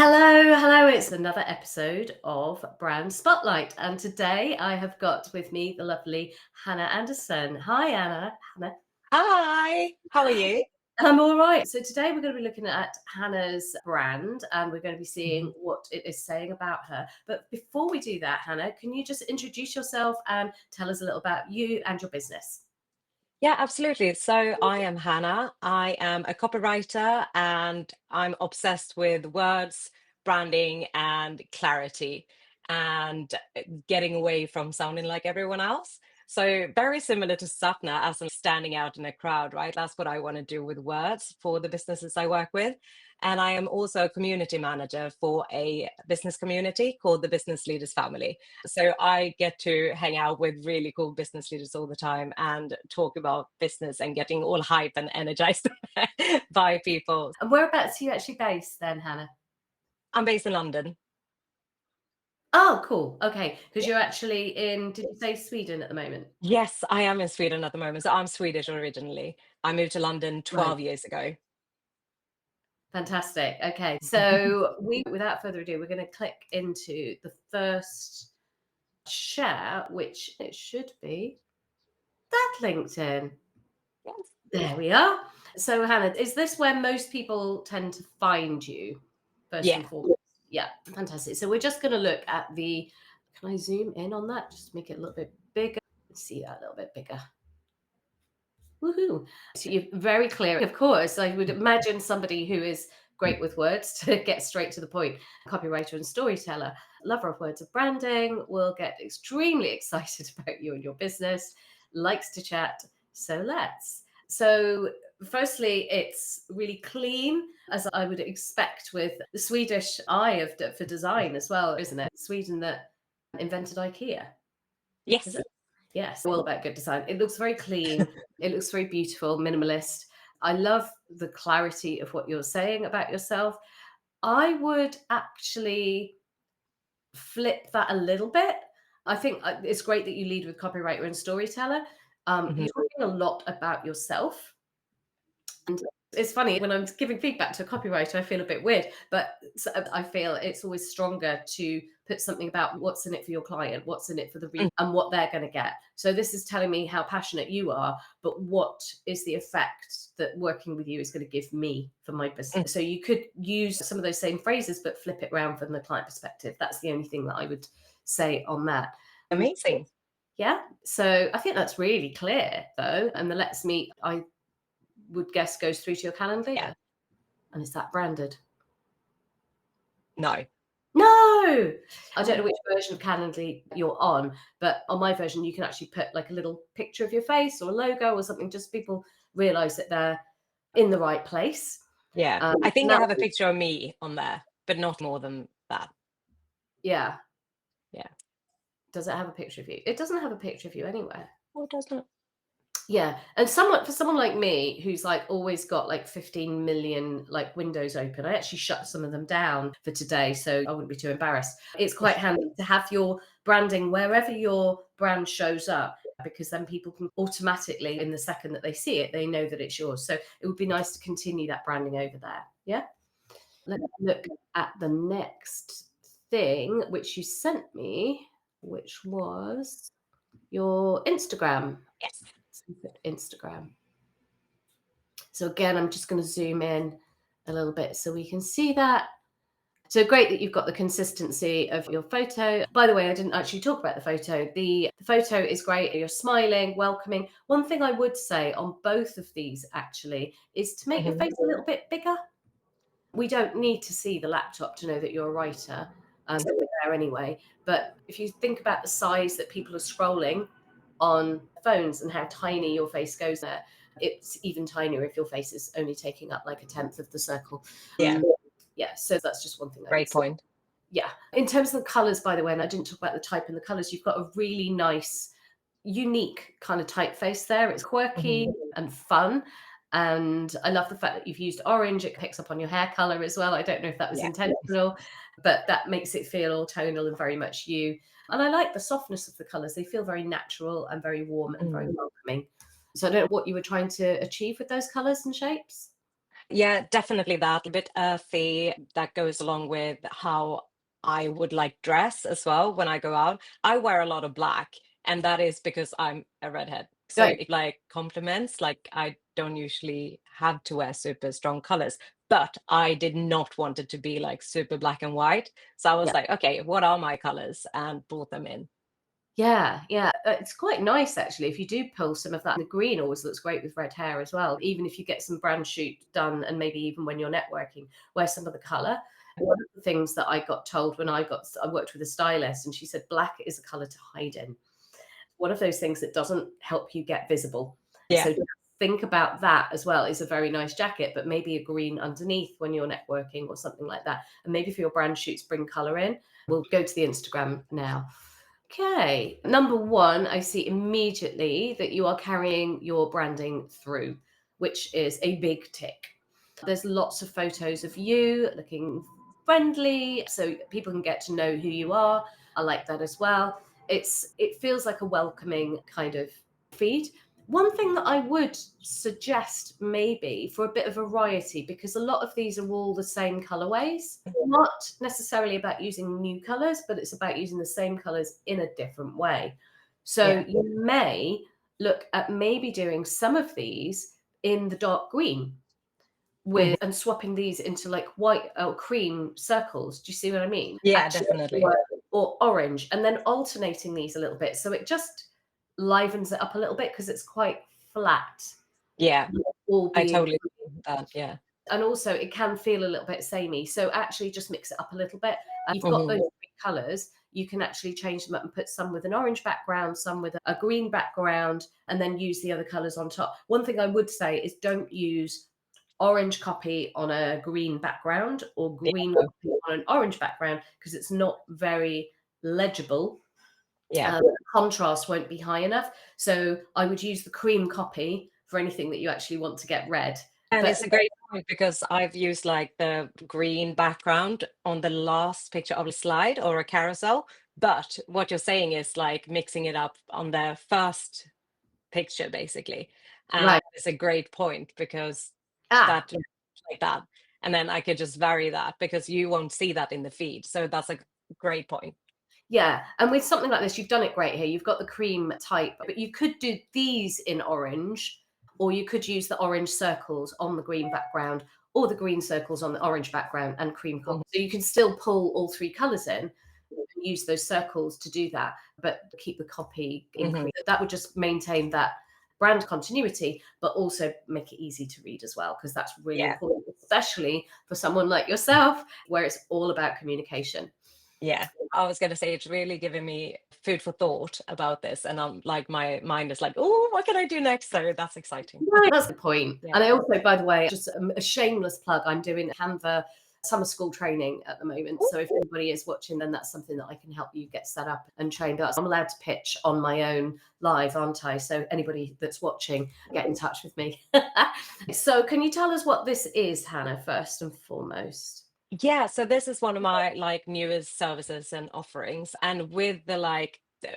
Hello, it's another episode of Brand Spotlight. And today I have got with me the lovely Hanna Andersson. Hi, Hannah. Hi, how are you? I'm all right. So today we're going to be looking at Hannah's brand and we're going to be seeing Mhm. what it is saying about her. But before we do that, Hanna, can you just introduce yourself and tell us a little about you and your business? Yeah, absolutely. So I am Hannah. I am a copywriter and I'm obsessed with words, branding, and clarity and getting away from sounding like everyone else. So very similar to Sapna as I'm standing out in a crowd, right? That's what I want to do with words for the businesses I work with. And I am also a community manager for a business community called the Business Leaders Family. So I get to hang out with really cool business leaders all the time and talk about business and getting all hype and energized by people. And whereabouts are you actually based then, Hannah? I'm based in London. Oh, cool. Okay. Because Yeah. you're actually in, did you say Sweden at the moment? Yes, I am in Sweden at the moment. So I'm Swedish originally. I moved to London Right. 12 years ago. Fantastic. Okay. So without further ado, we're going to click into the first share, which it should be that LinkedIn. Yes. There we are. So Hannah, is this where most people tend to find you first Yeah. and foremost? Yeah, fantastic. So we're just going to look at can I zoom in on that? Just to make it a little bit bigger. Let's see that a little bit bigger. Woohoo. So you're very clear. Of course, I would imagine somebody who is great with words to get straight to the point. Copywriter and storyteller, lover of words of branding, will get extremely excited about you and your business, likes to chat. So let's. So, firstly, it's really clean, as I would expect with the Swedish eye for design as well, isn't it? Sweden that invented IKEA. Is Yes. it? Yes, all about good design. It looks very clean. It looks very beautiful, minimalist. I love the clarity of what you're saying about yourself. I would actually flip that a little bit. I think it's great that you lead with copywriter and storyteller. You're Mhm. talking a lot about yourself. And it's funny when I'm giving feedback to a copywriter, I feel a bit weird, but I feel it's always stronger to put something about what's in it for your client, what's in it for the reader, Mm. and what they're going to get. So this is telling me how passionate you are, but what is the effect that working with you is going to give me for my Mm. business? So you could use some of those same phrases, but flip it around from the client perspective. That's the only thing that I would say on that. Amazing. Yeah. So I think that's really clear though. And the let's meet, I would guess goes through to your Yeah. calendar. And is that branded? No. No! I don't know Oh. which version of Calendly you're on, but on my version, you can actually put like a little picture of your face or a logo or something, just so people realize that they're in the right place. Yeah. I And think I that have a one, picture of me on there, but not more than that. yeah. Yeah. Does it have a picture of you? It doesn't have a picture of you anywhere. Oh, it does not. Yeah, and for someone like me who's like always got like 15 million like windows open, I actually shut some of them down for today so I wouldn't be too embarrassed. It's quite handy to have your branding wherever your brand shows up because then people can automatically, in the second that they see it, they know that it's yours. So it would be nice to continue that branding over there. Yeah. Let's look at the next thing which you sent me, which was your Instagram. Yes. Instagram. So again, I'm just going to zoom in a little bit so we can see that. So great that you've got the consistency of your photo. By the way, I didn't actually talk about the photo. The photo is great. You're smiling, welcoming. One thing I would say on both of these actually is to make your Mhm. face a little bit bigger. We don't need to see the laptop to know that you're a writer. So we're there anyway. But if you think about the size that people are scrolling on phones and how tiny your face goes there, it's even tinier if your face is only taking up like a tenth of the circle. Yeah. Yeah, so that's just one thing I would Great say. point. Yeah. In terms of the colors, by the way, and I didn't talk about the type and the colors, you've got a really nice, unique kind of typeface there. It's quirky Mhm. and fun. And I love the fact that you've used orange. It picks up on your hair color as well. I don't know if that was Yeah. intentional, but that makes it feel all tonal and very much you. And I like the softness of the colors. They feel very natural and very warm and very Mm. welcoming. So I don't know what you were trying to achieve with those colors and shapes. Yeah, definitely that. A bit earthy. That goes along with how I would like dress as well when I go out. I wear a lot of black, and that is because I'm a redhead. So Right. it like complements, like I don't usually have to wear super strong colors, but I did not want it to be like super black and white. So I was Yeah. like, okay, what are my colors? And brought them in. Yeah, yeah. It's quite nice actually. If you do pull some of that, the green always looks great with red hair as well. Even if you get some brand shoot done, and maybe even when you're networking, wear some of the color. One of the things that I got told when I worked with a stylist, and she said black is a color to hide in. One of those things that doesn't help you get visible. Yeah. So just think about that as well. It's a very nice jacket, but maybe a green underneath when you're networking or something like that. And maybe for your brand shoots, bring color in. We'll go to the Instagram now. Okay. Number one, I see immediately that you are carrying your branding through, which is a big tick. There's lots of photos of you looking friendly so people can get to know who you are. I like that as well. It feels like a welcoming kind of feed. One thing that I would suggest maybe for a bit of variety, because a lot of these are all the same colorways, not necessarily about using new colors, but it's about using the same colors in a different way. So Yeah. you may look at maybe doing some of these in the dark green Mhm. with and swapping these into like white or cream circles. Do you see what I mean? Yeah, Actually, definitely. or orange, and then alternating these a little bit. So it just livens it up a little bit because it's quite flat, Yeah, all I being, totally agree with that. Yeah. and also it can feel a little bit samey. So actually just mix it up a little bit. You've got Mhm. those three colors. You can actually change them up and put some with an orange background, some with a green background, and then use the other colors on top. One thing I would say is don't use orange copy on a green background or Yeah. green copy on an orange background because it's not very legible. Yeah. Contrast won't be high enough. So I would use the cream copy for anything that you actually want to get red. And But it's a great point because I've used like the green background on the last picture of a slide or a carousel. But what you're saying is like mixing it up on the first picture, basically. And right. it's a great point because Ah, that like that. And then I could just vary that because you won't see that in the feed. So that's a great point. yeah. And with something like this, you've done it great here. You've got the cream type, but you could do these in orange, or you could use the orange circles on the green background, or the green circles on the orange background and cream copy. Mhm. So you can still pull all three colors in, use those circles to do that, but keep the copy in Mhm. cream. That would just maintain that brand continuity, but also make it easy to read as well, because that's really Yeah. important, especially for someone like yourself, where it's all about communication. Yeah. I was gonna say it's really giving me food for thought about this. And I'm like my mind is like, oh, what can I do next? So that's exciting. Right, that's the point. Yeah. And I also, by the way, just a shameless plug, I'm doing Canva summer school training at the moment. So if anybody is watching, then that's something that I can help you get set up and trained up. I'm allowed to pitch on my own live, aren't I? So anybody that's watching, get in touch with me. So can you tell us what this is, Hannah, first and foremost? Yeah, so this is one of my like newest services and offerings. And with the like the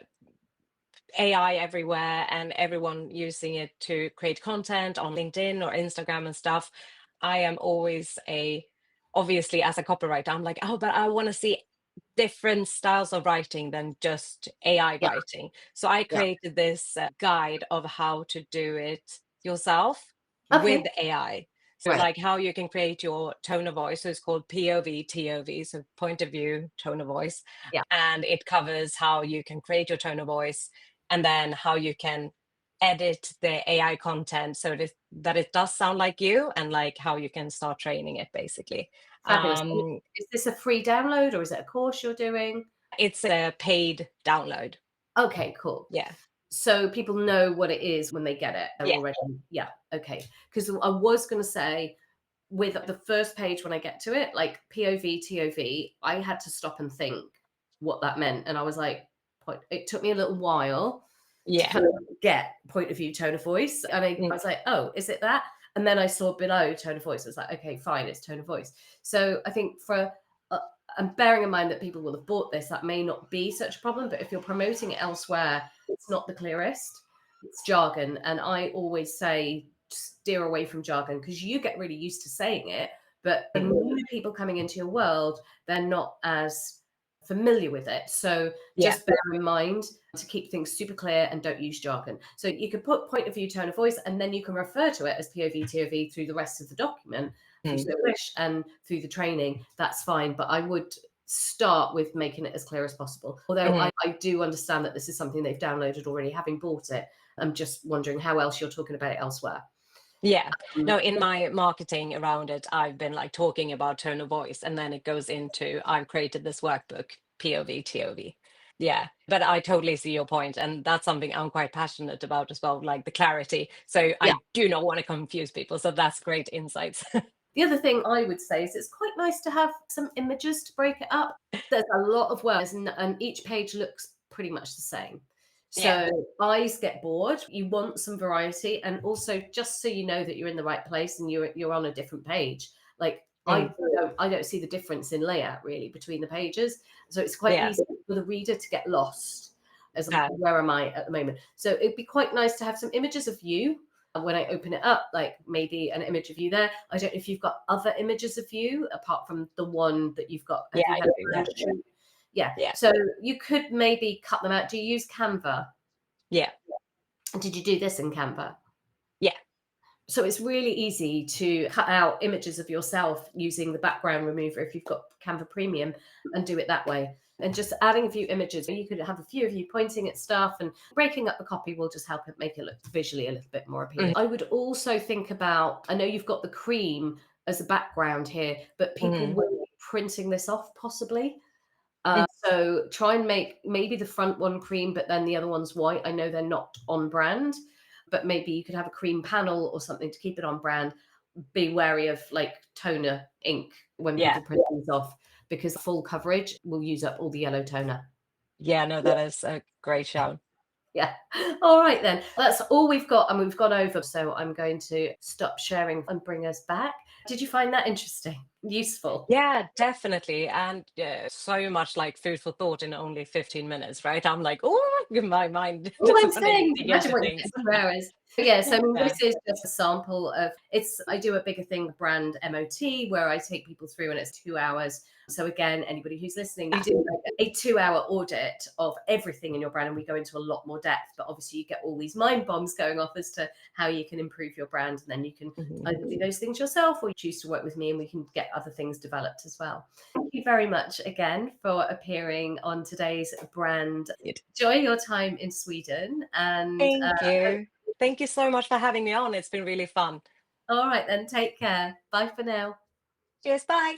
AI everywhere and everyone using it to create content on LinkedIn or Instagram and stuff, I am always a obviously as a copywriter, I'm like, oh, but I want to see different styles of writing than just AI Yeah, writing. So I yeah. created this guide of how to do it yourself with Okay. AI. So Right. like how you can create your tone of voice. So it's called POV, TOV, so point of view, tone of voice. Yeah. And it covers how you can create your tone of voice and then how you can edit the AI content so that it does sound like you and like how you can start training it basically. Fabulous. Um, Is this a free download or is it a course you're doing? it's a paid download. Okay, cool. Yeah. So people know what it is when they get it. They're Yeah. already, yeah, okay. Because I was going to say, with the first page when I get to it, like POV, TOV, I had to stop and think what that meant. And I was like, it took me a little while to Yeah. kind of get point of view, tone of voice. And Mm. I was like, oh, is it that? And then I saw below tone of voice. I was like, okay, fine, it's tone of voice. So I think uh, and bearing in mind that people will have bought this, that may not be such a problem. But if you're promoting it elsewhere, it's not the clearest. It's jargon. And I always say steer away from jargon because you get really used to saying it, but the Mm. new people coming into your world, they're not as familiar with it. So Yeah. just bear in mind to keep things super clear and don't use jargon. So you could put point of view, tone of voice, and then you can refer to it as POV, TOV through the rest of the document if you Mm. so wish, and through the training, that's fine. But I would start with making it as clear as possible. Although Mhm. I do understand that this is something they've downloaded already, having bought it. I'm just wondering how else you're talking about it elsewhere. Yeah. Mm, No, in my marketing around it, I've been like talking about tone of voice, and then it goes into I've created this workbook, POV, TOV. Yeah. But I totally see your point, and that's something I'm quite passionate about as well, like the clarity. So yeah. I do not want to confuse people. So that's great insights. The other thing I would say is it's quite nice to have some images to break it up. There's a lot of words, and each page looks pretty much the same. Yeah. So eyes get bored. You want some variety, and also just so you know that you're in the right place and you're on a different page. Like Mm. I don't see the difference in layout really between the pages, so it's quite Yeah. easy for the reader to get lost as Yeah. where am I at the moment. So it'd be quite nice to have some images of you when I open it up, like maybe an image of you there. I don't know if you've got other images of you apart from the one that you've got. Yeah. Have you I had a do. Yeah. brand shoot? Yeah. Yeah. So you could maybe cut them out. Do you use Canva? Yeah. Did you do this in Canva? Yeah. So it's really easy to cut out images of yourself using the background remover if you've got Canva Premium and do it that way. And just adding a few images, you could have a few of you pointing at stuff and breaking up the copy will just help it make it look visually a little bit more appealing. Mhm. I would also think about, I know you've got the cream as a background here, but people Mhm. will be printing this off possibly. Mm. So try and make maybe the front one cream, but then the other one's white. I know they're not on brand, but maybe you could have a cream panel or something to keep it on brand. Be wary of like toner ink when Yeah. people print these off because full coverage will use up all the yellow toner. Yeah. No, that is a great shout. Yeah. All right then. That's all we've got and we've gone over. So I'm going to stop sharing and bring us back. Did you find that interesting? Useful? Yeah, definitely. And so much like food for thought in only 15 minutes, right? I'm like, oh, my mind Oh, I'm just want to saying, dig imagine into what you things. get in 2 hours. But yeah, so I mean, Yeah. this is just a sample of it's. I do a bigger thing, brand MOT, where I take people through, and it's 2 hours. So again, anybody who's listening, we Yeah. do like a 2 hour audit of everything in your brand, and we go into a lot more depth. But obviously, you get all these mind bombs going off as to how you can improve your brand, and then you can Mhm. either do those things yourself or you choose to work with me, and we can get other things developed as well. Thank you very much again for appearing on today's brand. Good. Enjoy your time in Sweden. And Thank you. Thank you so much for having me on. It's been really fun. all right, then take care. Bye for now. Cheers. Bye.